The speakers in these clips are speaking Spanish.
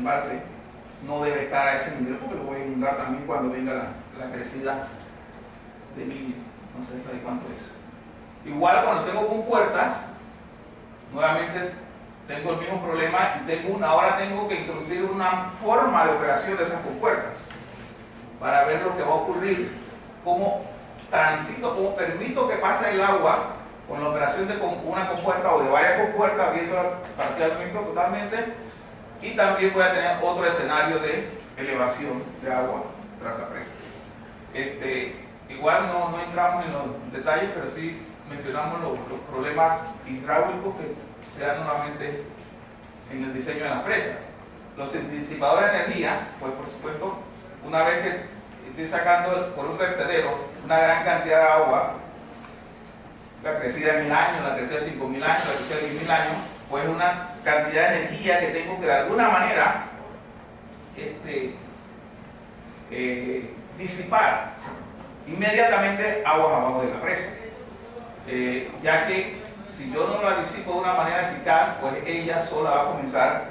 embalse no debe estar a ese nivel porque lo voy a inundar también cuando venga la crecida de 1000, no sé de cuánto es. Igual cuando tengo compuertas, nuevamente tengo el mismo problema y ahora tengo que introducir una forma de operación de esas compuertas para ver lo que va a ocurrir, cómo transito, cómo permito que pase el agua con la operación de una compuerta o de varias compuertas, abriéndola parcialmente o totalmente, y también voy a tener otro escenario de elevación de agua tras la presa. Igual no entramos en los detalles, pero sí mencionamos los problemas hidráulicos que se dan nuevamente en el diseño de las presas. Los disipadores de energía, pues por supuesto, una vez que estoy sacando por un vertedero una gran cantidad de agua, la crecida de 1000 años, la crecida de 5000 años, la crecida de 10.000 años, pues una cantidad de energía que tengo que de alguna manera disipar inmediatamente aguas abajo de la presa, ya que si yo no la disipo de una manera eficaz, pues ella sola va a comenzar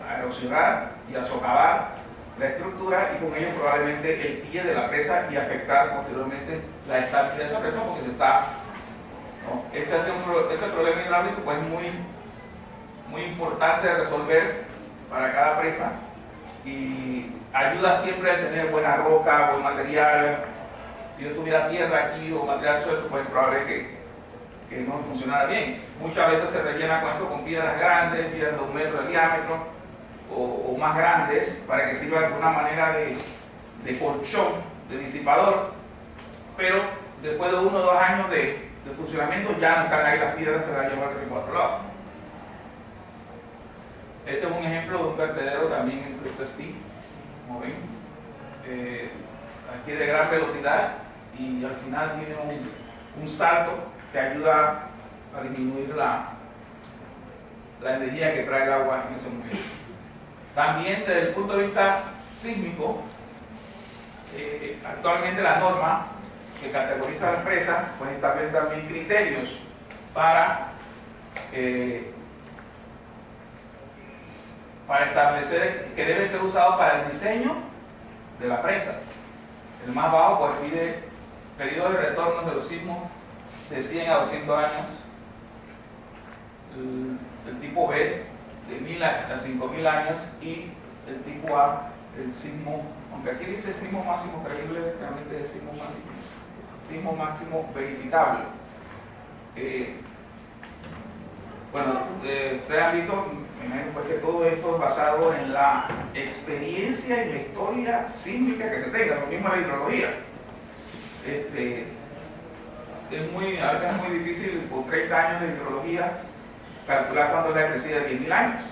a erosionar y a socavar la estructura y con ello probablemente el pie de la presa y afectar posteriormente la estabilidad de esa presa porque se está, ¿no? Este problema hidráulico pues es muy importante de resolver para cada presa y ayuda siempre a tener buena roca, buen material. Si yo tuviera tierra aquí o material suelto, pues es probable que no funcionara bien. Muchas veces se rellena con piedras grandes, piedras de 1 metro de diámetro o más grandes, para que sirva de alguna manera de colchón, de disipador, pero después de 1 o 2 años de funcionamiento ya no están ahí las piedras, se las llevan hacia el otro lado. Este es un ejemplo de un vertedero también en Cristo Steel, como ven, aquí de gran velocidad y al final tiene un salto que ayuda a disminuir la energía que trae el agua en ese momento. También desde el punto de vista sísmico, actualmente la norma que categoriza las presas pues establece también criterios para establecer que deben ser usados para el diseño de la presa. El más bajo pues pide periodos de retorno de los sismos de 100 a 200 años, el tipo B de 1000 a 5000 años y el tipo A, el sismo, aunque aquí dice sismo máximo creíble, realmente es sismo máximo verificable. Bueno, ustedes han visto, pues, que todo esto es basado en la experiencia y la historia sísmica que se tenga, lo mismo la hidrología. A veces es muy difícil por 30 años de hidrología calcular cuándo es la crecida de 10.000 años.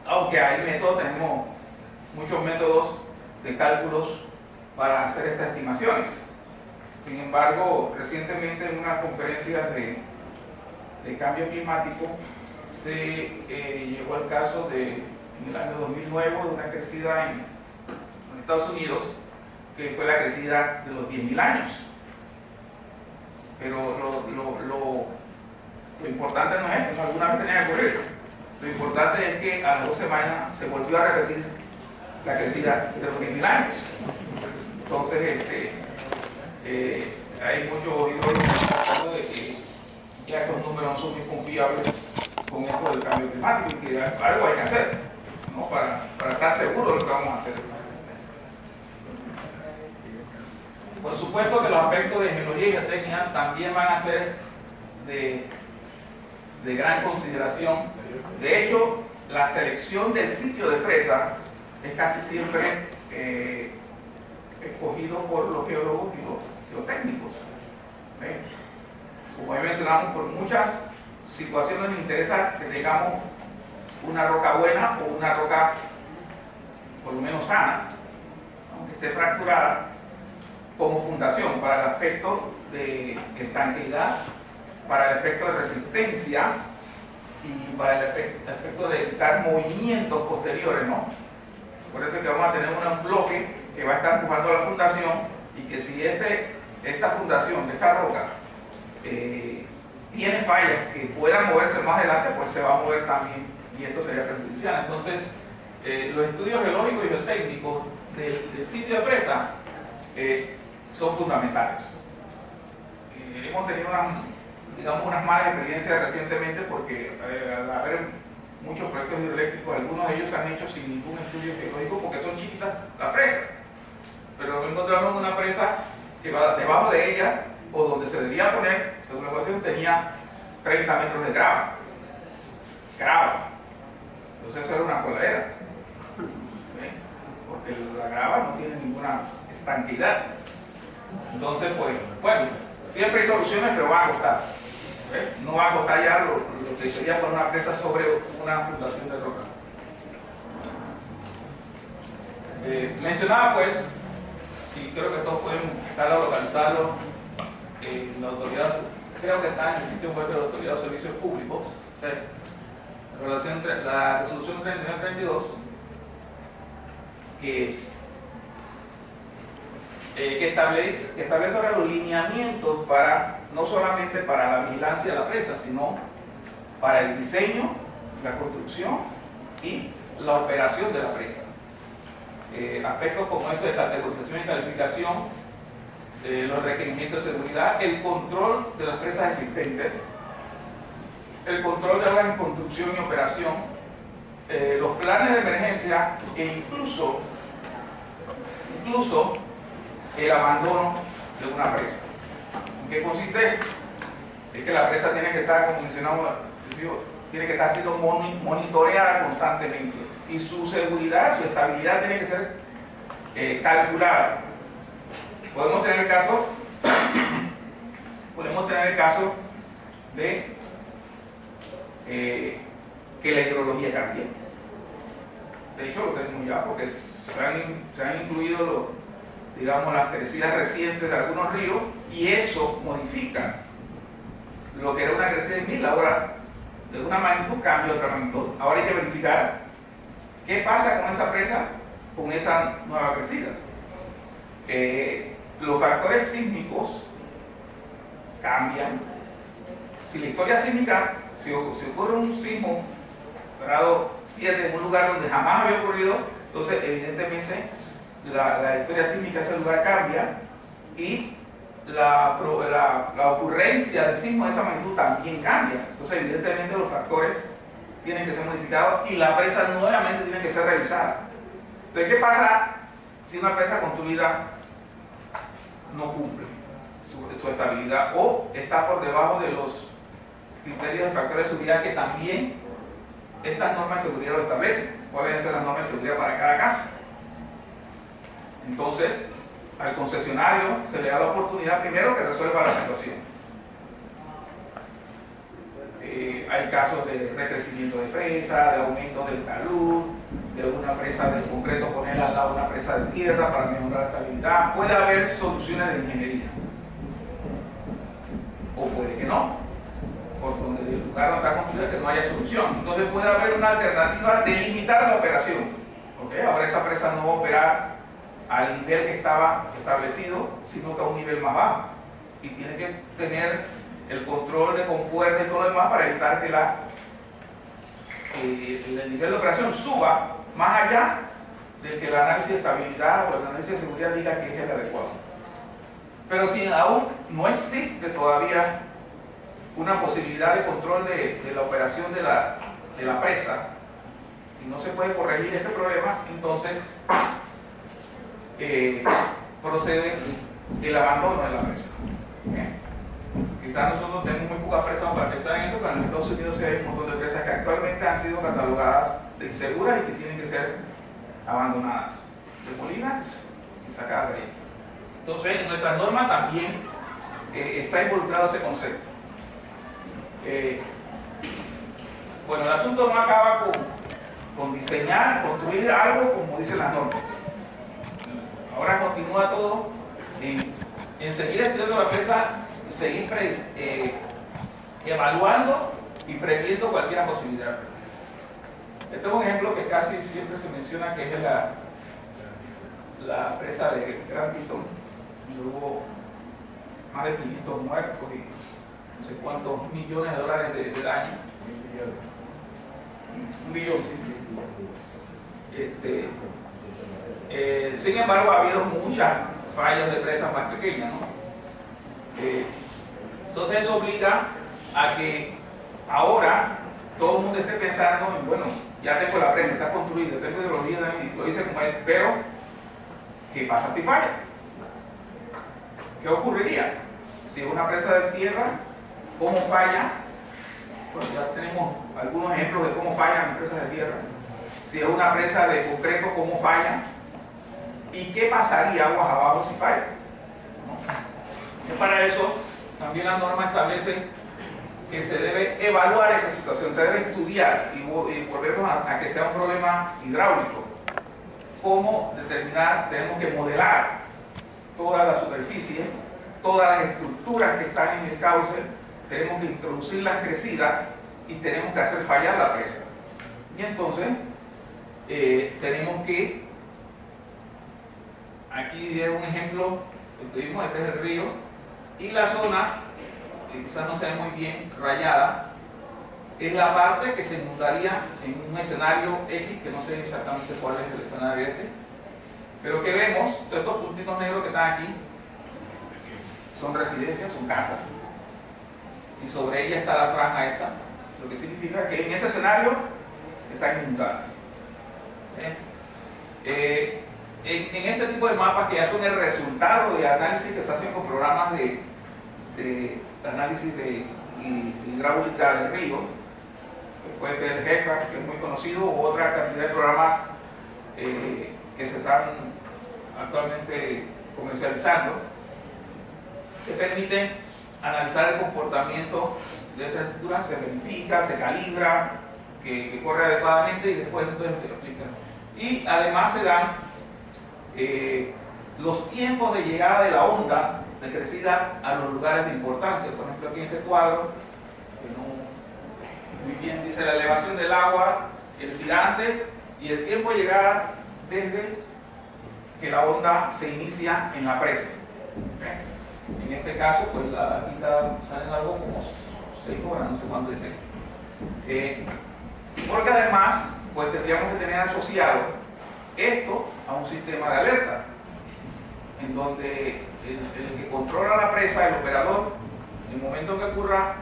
Aunque hay métodos, tenemos muchos métodos de cálculos para hacer estas estimaciones. Sin embargo, recientemente en unas conferencias de cambio climático se llegó al caso en el año 2009 de una crecida en Estados Unidos que fue la crecida de los 10.000 años. Pero lo importante no es esto, alguna vez tenía que ocurrir. Lo importante es que a las 2 semanas se volvió a repetir la crecida de los 10.000 años. Entonces, hay muchos hidrólogos de que ya estos números no son muy confiables con esto del cambio climático y que algo hay que hacer, ¿no? para estar seguros de lo que vamos a hacer. Por supuesto que los aspectos de geología y geotecnia también van a ser de gran consideración. De hecho, la selección del sitio de presa es casi siempre escogido por los geólogos y los geotécnicos. Como ya mencionamos, por muchas situaciones nos interesa que tengamos una roca buena o una roca por lo menos sana, aunque esté fracturada, como fundación para el aspecto de estanqueidad, para el aspecto de resistencia y para el aspecto de evitar movimientos posteriores, ¿no? Por eso es que vamos a tener un bloque que va a estar empujando a la fundación y que si esta fundación de esta roca tiene fallas que puedan moverse más adelante, pues se va a mover también y esto sería perjudicial. Entonces, los estudios geológicos y geotécnicos del sitio de presa son fundamentales. Hemos tenido unas malas experiencias recientemente porque al haber muchos proyectos hidroeléctricos, algunos de ellos se han hecho sin ningún estudio geológico porque son chiquitas las presas, pero encontramos una presa que va debajo de ella, o donde se debía poner, según la ecuación, tenía 30 metros de grava. Entonces eso era una coladera, ¿sí? Porque la grava no tiene ninguna estanqueidad. Entonces, pues, bueno, siempre hay soluciones, pero van a costar. ¿Sí? No va a costar ya lo que sería poner una presa sobre una fundación de roca. Mencionaba, pues, y creo que todos pueden localizarlo en la autoridad, creo que está en el sitio web de la Autoridad de Servicios Públicos, la resolución 3932, que establece ahora los lineamientos para, no solamente para la vigilancia de la presa, sino para el diseño, la construcción y la operación de la presa. Aspectos como eso de categorización y calificación, los requerimientos de seguridad, el control de las presas existentes, el control de obras en construcción y operación, los planes de emergencia e incluso el abandono de una presa. ¿En qué consiste? Es que la presa tiene que estar, como mencionamos, tiene que estar siendo monitoreada constantemente y su seguridad, su estabilidad tiene que ser calculada. Podemos tener el caso de que la hidrología cambie. De hecho, lo tenemos ya porque se han incluido las crecidas recientes de algunos ríos y eso modifica lo que era una crecida en 1000, ahora de una magnitud cambia a otra magnitud. Ahora hay que verificar qué pasa con esa presa, con esa nueva crecida. Los factores sísmicos cambian. Si la historia sísmica, si ocurre un sismo grado 7 en un lugar donde jamás había ocurrido, entonces evidentemente la historia sísmica de ese lugar cambia y la ocurrencia del sismo de esa magnitud también cambia. Entonces evidentemente los factores tienen que ser modificados y la presa nuevamente tiene que ser revisada. Entonces, ¿qué pasa si una presa construida no cumple su estabilidad o está por debajo de los criterios de factores de seguridad que también estas normas de seguridad lo establecen? ¿Cuáles deben ser las normas de seguridad para cada caso? Entonces, al concesionario se le da la oportunidad primero que resuelva la situación. Hay casos de recrecimiento de presa, de aumento del talud, de una presa de concreto ponerla al lado de una presa de tierra para mejorar la estabilidad. Puede haber soluciones de ingeniería, o puede que no, por donde el lugar no está construido que no haya solución. Entonces puede haber una alternativa de limitar la operación. ¿Okay? Ahora esa presa no va a operar al nivel que estaba establecido, sino que a un nivel más bajo. Y tiene que tener el control de compuertas y todo lo demás para evitar que el nivel de operación suba más allá de que el análisis de estabilidad o el análisis de seguridad diga que es el adecuado. Pero si aún no existe todavía una posibilidad de control de la operación de la presa y no se puede corregir este problema, entonces procede el abandono de la presa. Quizás nosotros tenemos muy pocas presas para pensar en eso, pero en Estados Unidos sí hay un montón de presas que actualmente han sido catalogadas de inseguras y que tienen que ser abandonadas, demolidas y sacadas de ahí. Entonces, en nuestras normas también está involucrado ese concepto. Bueno, el asunto no acaba con diseñar, construir algo como dicen las normas. Ahora continúa todo en seguir estudiando la presa, seguir evaluando y previendo cualquier posibilidad. Este es un ejemplo que casi siempre se menciona, que es la presa de Gran Pitón, donde hubo más de 500 muertos y no sé cuántos millones de dólares de daño. 1 billón. Sin embargo, ha habido muchas fallas de presas más pequeñas, ¿no? Entonces eso obliga a que ahora todo el mundo esté pensando en, bueno, ya tengo la presa, está construida, tengo hidrología, lo hice como es, pero ¿qué pasa si falla? ¿Qué ocurriría? Si es una presa de tierra, ¿cómo falla? Bueno, ya tenemos algunos ejemplos de cómo fallan las presas de tierra. Si es una presa de concreto, ¿cómo falla? ¿Y qué pasaría aguas abajo si falla? ¿No? Y para eso, también la norma establece que se debe evaluar esa situación, se debe estudiar y volvemos a que sea un problema hidráulico. ¿Cómo determinar? Tenemos que modelar toda la superficie, todas las estructuras que están en el cauce, tenemos que introducir las crecidas y tenemos que hacer fallar la presa. Y entonces, tenemos que, aquí es un ejemplo que tuvimos, este es el río, y la zona, quizás no se ve muy bien rayada, es la parte que se inundaría en un escenario X, que no sé exactamente cuál es el escenario este, pero que vemos, todos estos puntitos negros que están aquí, son residencias, son casas, y sobre ella está la franja esta, lo que significa que en ese escenario está inundada. En este tipo de mapas, que ya son el resultado de análisis que se hacen con programas de análisis de hidráulica del río, puede ser GEPAS, que es muy conocido, u otra cantidad de programas que se están actualmente comercializando, se permiten analizar el comportamiento de esta estructura, se verifica, se calibra, que corre adecuadamente y después entonces se lo aplica. Y además se dan los tiempos de llegada de la onda de crecida a los lugares de importancia. Por ejemplo, aquí en este cuadro, que no muy bien dice la elevación del agua, el tirante y el tiempo de llegada desde que la onda se inicia en la presa. En este caso, pues la quita salen algo como 6 horas, no sé cuánto dice. Porque además, pues tendríamos que tener asociado esto a un sistema de alerta, en donde el que controla la presa, el operador, en el momento que ocurra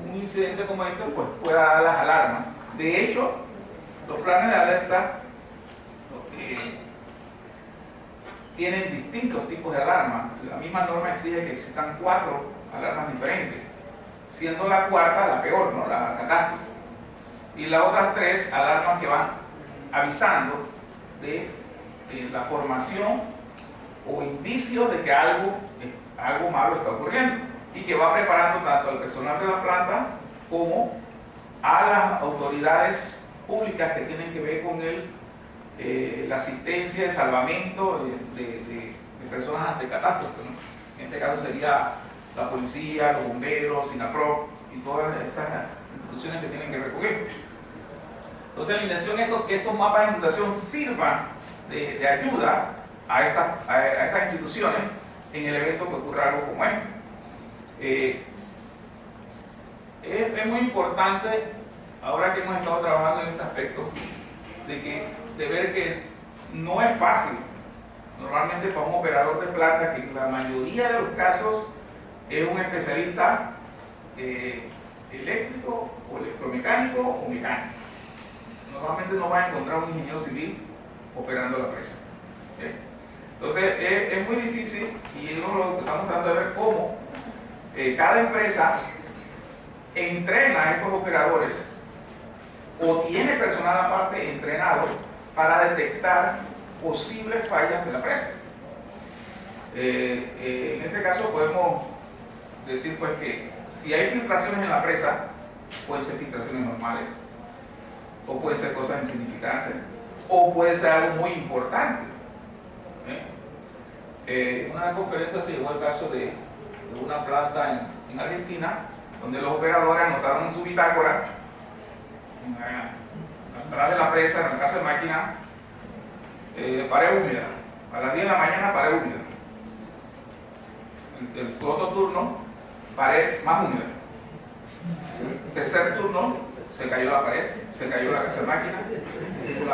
un incidente como este, pues pueda dar las alarmas. De hecho, los planes de alerta tienen distintos tipos de alarmas. La misma norma exige que existan 4 alarmas diferentes, siendo la cuarta la peor, ¿no? La catástrofe. Y las otras 3 alarmas que van avisando de la formación o indicios de que algo malo está ocurriendo, y que va preparando tanto al personal de la planta como a las autoridades públicas que tienen que ver con la asistencia, el salvamento de personas ante catástrofes, ¿no? En este caso sería la policía, los bomberos, SINAPROC y todas estas instituciones que tienen que recoger. Entonces la intención es que estos mapas de inundación sirvan de ayuda a estas instituciones en el evento que ocurra algo como este. Es muy importante, ahora que hemos estado trabajando en este aspecto, de ver que no es fácil normalmente para un operador de planta, que en la mayoría de los casos es un especialista eléctrico o electromecánico o mecánico. Normalmente no va a encontrar un ingeniero civil operando la presa. Entonces es muy difícil, y lo estamos tratando de ver cómo cada empresa entrena a estos operadores o tiene personal aparte entrenado para detectar posibles fallas de la presa. En este caso podemos decir pues que si hay filtraciones en la presa, pueden ser filtraciones normales, o pueden ser cosas insignificantes, o puede ser algo muy importante. En una conferencia se llevó el caso de una planta en Argentina, donde los operadores anotaron en su bitácora, atrás de la presa, en el caso de máquina, pared húmeda. A las 10 de la mañana, pared húmeda. El otro turno, pared más húmeda. El tercer turno, se cayó la pared, se cayó la casa de máquina, la